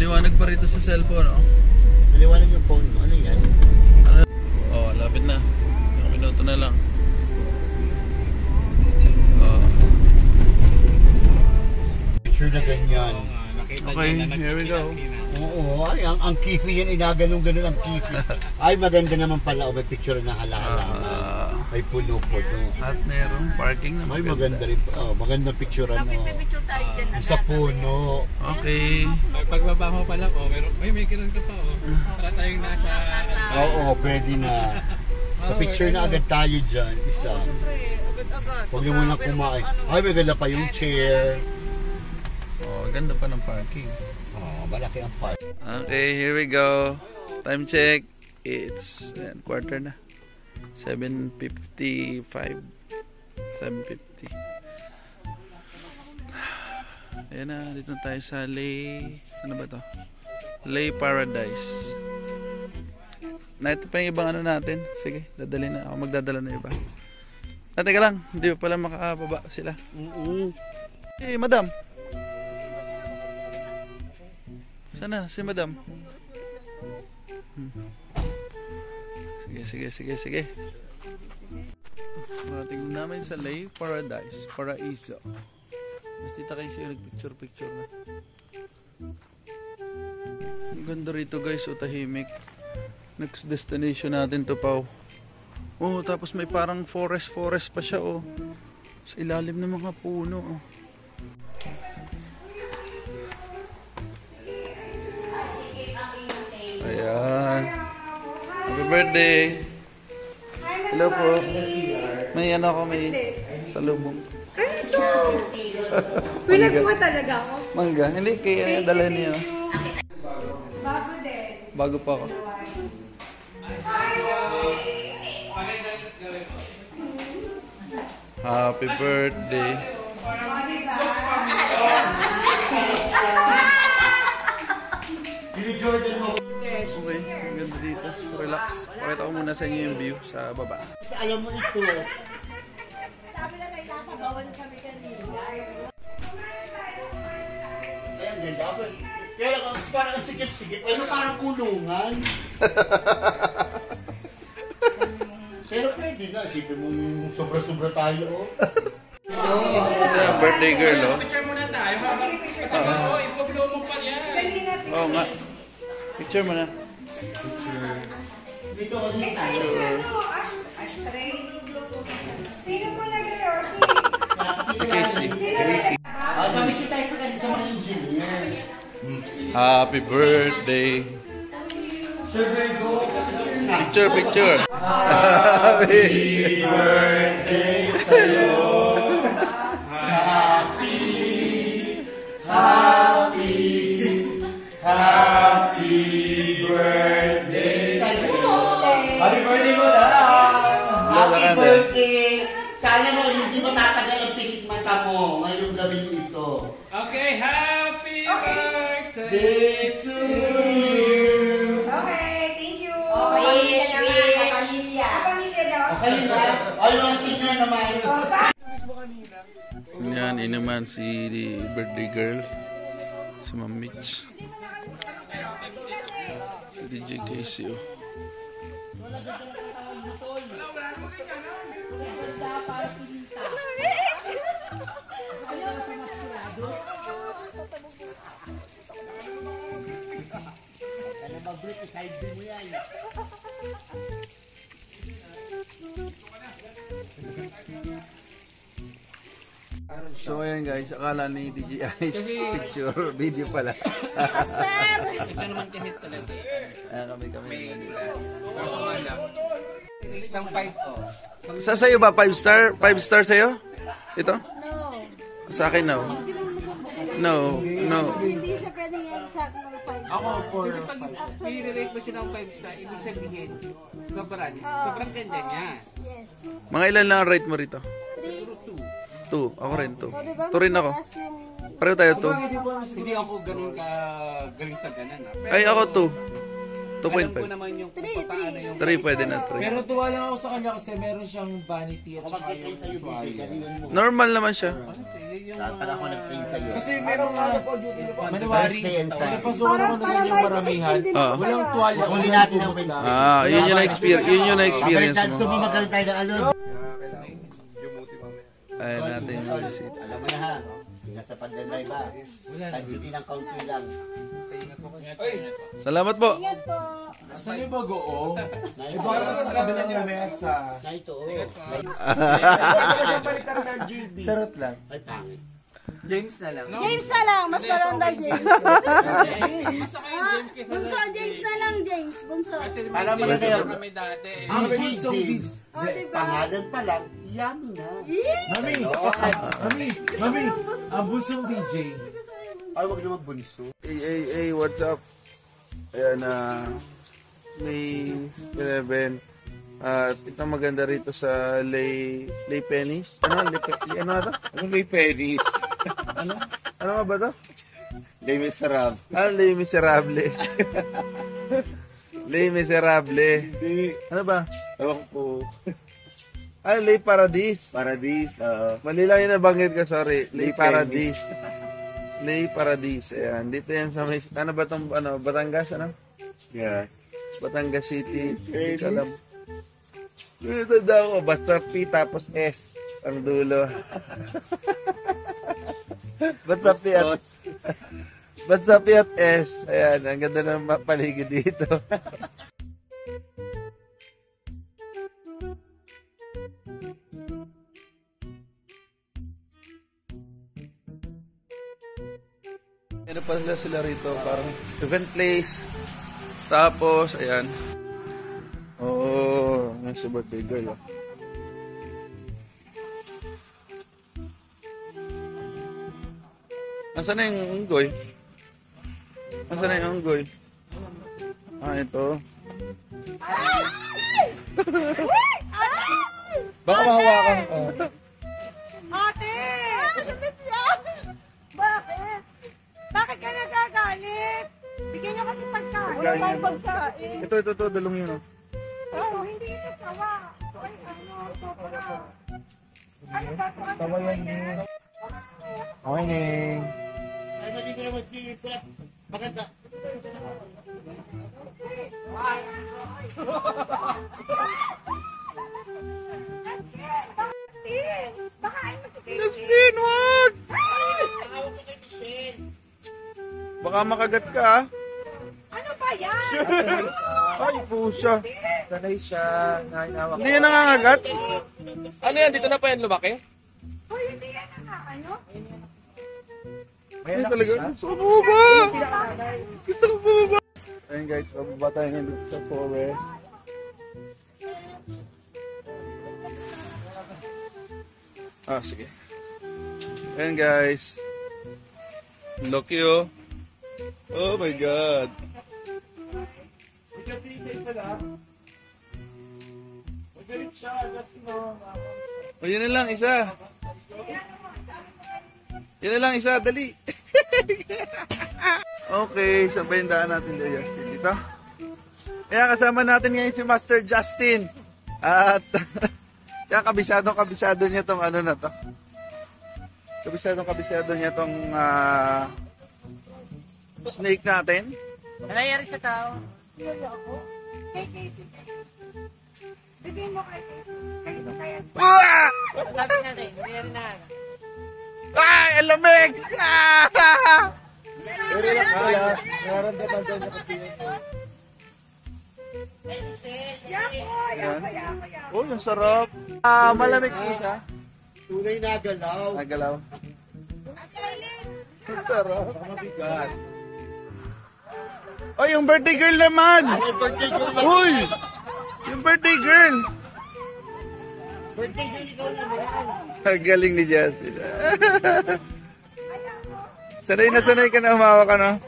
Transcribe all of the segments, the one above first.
Maliwanag pa rito sa cellphone, oh. Maliwanag yung phone mo. Ano yan? Oh, lapit na. Yung minuto na lang. Oh. Picture na ganyan. Okay, here we go. Oo, ay, ang kifi yan, inaganong-ganon ang kifi. Ay, maganda naman pala. O, may picture na halahala. May puno po, no? At merong parking na maganda. Ay, maganda rin. Oh, magandang picture, ano. Picture tayo dyan. Sa puno. Okay. Pagbaba mo pala po, may kinuha ka pa, oh. Para tayong nasa... Oo, pwede na. Picture na agad tayo dyan. Isa. Agad-agad. Huwag niyo muna kumain. Ay, maganda pa yung chair. Oh, ganda pa ng parking. Oh, malaki ang park. Okay, here we go. Time check. It's quarter na. 7:55. 7:50. Ayan na, dito na tayo sa Lay... Ano ba to? Lay Paradise. Na ito pa yung ibang ano natin. Sige, dadalhin na. Ako magdadala na iba. Ah, teka lang. Hindi pa pala makababa sila. Eh, madam. Sana si madam. Sige. Tingnan namin sa Lay Paradise. Paraiso. Mas tita kayo siya nagpicture na. Ang ganda rito guys. O tahimik. Next destination natin to, Pao. Oh, tapos may parang forest pa siya, oh. Sa ilalim ng mga puno, oh. Ayan. Happy birthday. Hello po. May ano ako, may salubong. Ano to? Pinagkuha talaga ako. Mangga. Hindi, kaya dalhin niyo. Bago din. Bago pa ako. Happy birthday. Okay, ang ganda dito. Relax. Pakita ko muna sa inyo yung view sa baba. Alam mo ito. Sabi lang kay Tata, bawal kami kanina. Ayan, ganda. Kaya lang, parang sikip-sikip. Ano parang kulungan? Pero pwede na. Isipin mong sobra-sobra tayo, oh. Yeah, birthday girl, oh. Picture muna tayo. Picture mo, ipablow mo pa yan. Oo nga. Picture mo na. Dito ako dito. Ashtray. Sino po nag-rosy? Si Casey. Mamitsyo tayo sa kanila sa mga engineer. Happy birthday. Sir Virgo, Picture. Happy birthday sa'yo. Happy birthday sa'yo. Happy birthday mo na. Happy birthday. Sana mo hindi mo tatagal ang pikit mata mo ngayong gabi ito. Okay, happy birthday Day to you. Okay, thank you. Wish. Pamilya daw. Okay na. Ay, mga senior naman. Yan, inaman si birthday girl. Si Ma'am Mitch. Si DJ Casey, oh. So ayan guys, akala ni DJ Ice picture, video pala. Ito naman kasi talaga. Ayan kami. Kaso nga lang. Ng 5 to. Sa sa'yo ba? 5 star? 5 star sa'yo? Ito? No. Sa akin, no. No. Hindi siya pwedeng exact ng 5 star. Kasi pag i-rate mo siya ng 5 star, ibig sabihin, sobrang ganda niya. Yes. Mga ilan lang ang rate mo rito? 3. 2. Ako rin 2. O, diba? 2 rin ako. Mas yung... Pareho tayo 2. Hindi ako ganun ka galing sa ganan. Ay, ako 2. Alam ko 2.5. naman yung kung 3, paano yung... 3 pwede na 3. Pero tuwa lang ako sa kanya kasi meron siyang vanity at saka yung pride. Normal naman siya. Pag ako nag-train sa'yo. Kasi meron nga Manawari. Napasukan ako ng ganyang maramihan. Walang tuwalya. Huli natin ang Wednesday. Yun yung na-experience mo. So, magaling tayo ng ano. Ayun natin yung visit. Alam mo na ha. Nasa pandalay ba? Tag-duty ng kaunti lang. Salamat po. Ingat po. Saan yung bagoong? Baka sa kabilang yung mesa. Na ito, oh. Sarot lang. Ay, pangit. James na lang. James na lang. Mas malanda James. Mas ako yung James kaysa Bunso, James na lang, James. Bunso. Kasi Alam mo na may kayo. kami dati. Ang James. O, diba? Pangalan pa lang, yummy na. Mami! Mami! Ang busong DJ. Ay, wag na magbunso. Hey, what's up? Ayan, May 11. Ito maganda rito sa Lay Pennies. Ano ito? Ano may Paris? Ano nga ba ito? Les Miserables. Les Miserable. Les Miserable. Ano ba? Ewan ko. Les Paradis. Paradis. Mali lang yung nabanggit ko, sorry. Les Paradis. Les Paradis. Ayan, dito yan sa may... Ano ba itong, Batangas, ano? Yeah. Batangas City. Hindi ko alam. Dito daw, basta P tapos S ang dulo. Basta P at S. Ayan, ang ganda ng paligid dito. Ano pa sila rito, parang event place. Tapos, ayan. Oo, nasa birthday girl. Oh. Nasaan na yung unggoy? Nasaan na yung unggoy? Ito. Baka mahawakan ko. Ate! Bakit? Bakit ka nagagalit? Bigyan niyo kasi pagkain. Wala tayong pagkain. Ito, dalong yun. Oo, hindi ito sawa. Ay, sobra. Ano ba ito? Tawa yan ni... Morning. Ay, hindi ko naman si Fred. Maganda. Bakain mo si Baby. Justin, wag! Baka makagat ka, ah. Ano ba yan? Ay, pusa. Sanay siya. Nahinawak. Hindi yan nangangagat. Ano yan? Dito na pa yan lumaki? Uy, hindi yan ano? Ay, talaga. Gusto ko bumaba. Gusto ko bumaba. Ayun guys, bababa tayo ngayon dito sa forest. Sige. Ayun guys. Lucky oh. Oh my God. Oh, yun na lang, isa. Yun na lang, isa. Dali. Okay, sabayin daan natin dito, Justin. Dito. Kaya kasama natin ngayon si Master Justin. At kaya kabisado niya tong ano na to. Kabisado niya tong snake natin. Nangyayari sa tao. Kay Casey. Bigyan mo kay Casey. Kaya ba kaya? Ah! Sabi natin, nangyayari na. Ay, ang lamig! Ah! Pero lang kaya. Nararamdaman daw niya kasi yun. Oh, yung sarap. Malamig isa. Tunay na galaw. Nagalaw. Ang sarap. Mabigat. Oh, yung birthday girl naman! Uy! Yung birthday girl! Birthday girl ikaw na ba? Ang galing ni Justin. Sanay ka na umawa ka, no?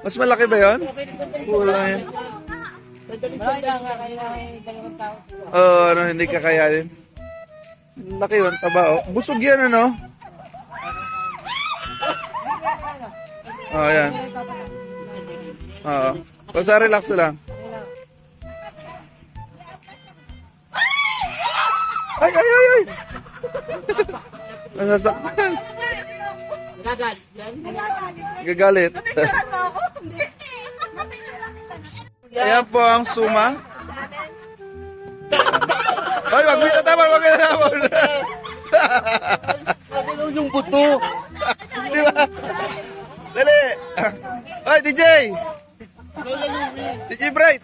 Mas malaki ba yun? Kulang yun. Kaya nga, kailangan dalawang tao. Oo, hindi kakayanin. Laki yun, taba, oh. Busog yan, ano? Oo, yan. Oo. Basta relax lang. Ay! Nasasaktan. Nagagalit yan. Gagalit. Napicturean mo ako? Hindi. Ayan po ang suma. Ay, wag mo itatapon, wag mo itatapon. Nagulong yung buto. Di ba? Dali. Ay, DJ. DJ Bright.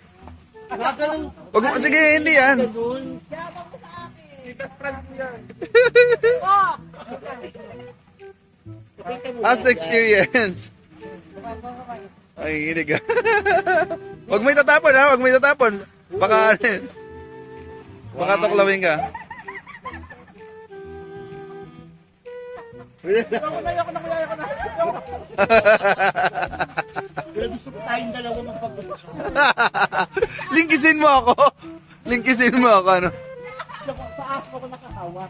Nagulong. Wag mo, sige, hindi yan. As the experience. Ay, hindi ka. Wag mo itatapon ha, wag mo itatapon. Baka baka tuklawin ka. Pero gusto ko tayong dalawa magpag-gusto. Lingkisin mo ako. Lingkisin mo ako, ano? Sa ako ako nakakawa.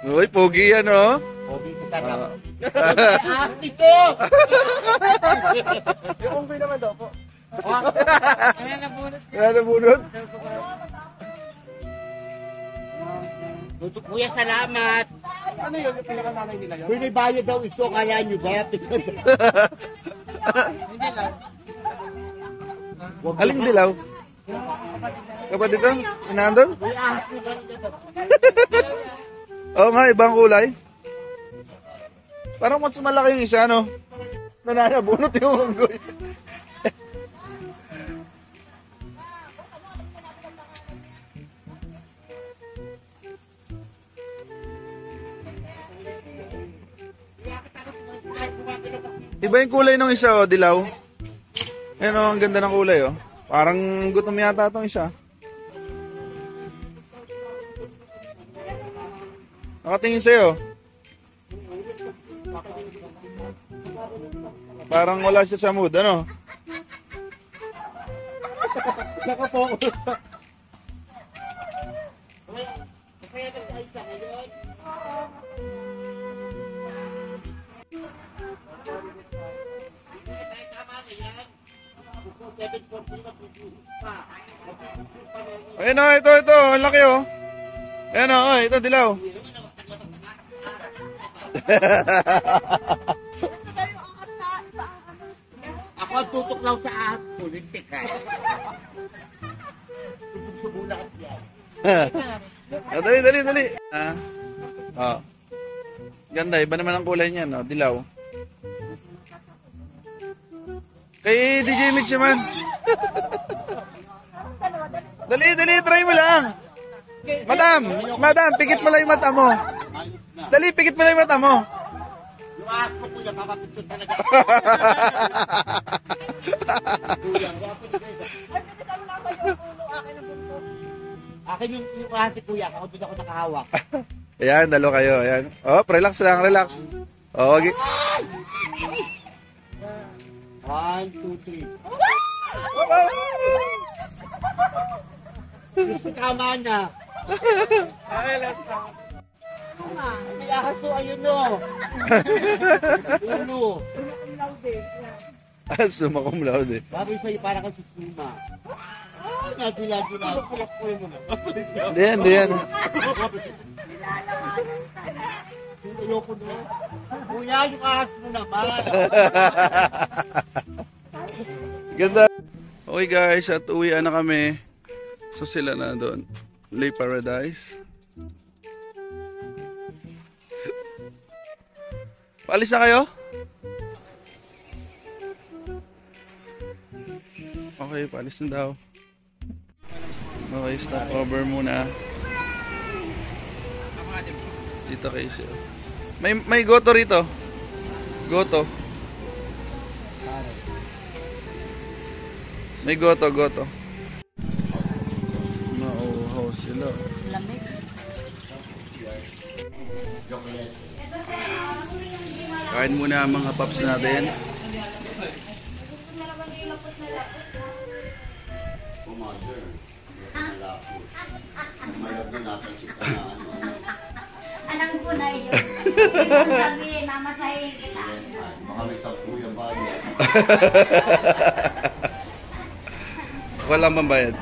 Uy, pogi yan, oh. O, dito ka na. Ahas nito! Yung unggoy naman daw po. Kaya nabunot. Kaya nabunot? Kuya, salamat. Ano yun? Yung pinakanamay nila yun? May bayad daw ito, kala nyo ba? Hindi lang. Aling dilaw? Kapatid ito? Inaandun? May ahas na ganun dito. Oo nga, ibang kulay. Parang mas malaki yung isa, no? Nananabunot yung unggoy. Iba yung kulay ng isa, oh, dilaw. Ayan, oh, ang ganda ng kulay, oh. Parang gutom yata itong isa. Nakatingin sa'yo. Parang wala siya sa mood, ano? Nakapokus. Ayan, oh, ito. Ang laki, oh. Ayan, oh, ito, dilaw. Ako ang tutuklaw sa ahas ko, lintik ka. Tutuklaw yan. Dali. Oh. Ganda, iba naman ang kulay niya, no? Dilaw. Kay DJ Mitch naman. Dali, try mo lang. Madam, pikit mo lang yung mata mo. Dali, pikit mo lang yung mata mo. Yung ahas ko, kuya, papapicture talaga. Akin yung ahas ni kuya, ako doon ako nakahawak. Ayan, dalo kayo. Ayan. Oh, relax lang, relax. Oh, wag. 1, 2, 3. Gusto tama na. May ahas o, ayun no. Ayun no. Suma cum laude. Bagay sa'yo, parang kang susuma. Nadila. Hindi yan. Ayoko no. Kuya, yung ahas mo naman. Ganda. Okay guys, at uwian na kami. So sila na doon. Lake Paradise. Paalis na kayo? Okay, paalis na daw. Okay, stop over muna. Dito kayo siya. May goto rito. Goto. May goto. Nauuhaw sila. Kain muna ang mga paps natin. Anong po na yun? Sabihin, mamasahin kita. Baka may 10 yung bayan. Walang pambayad.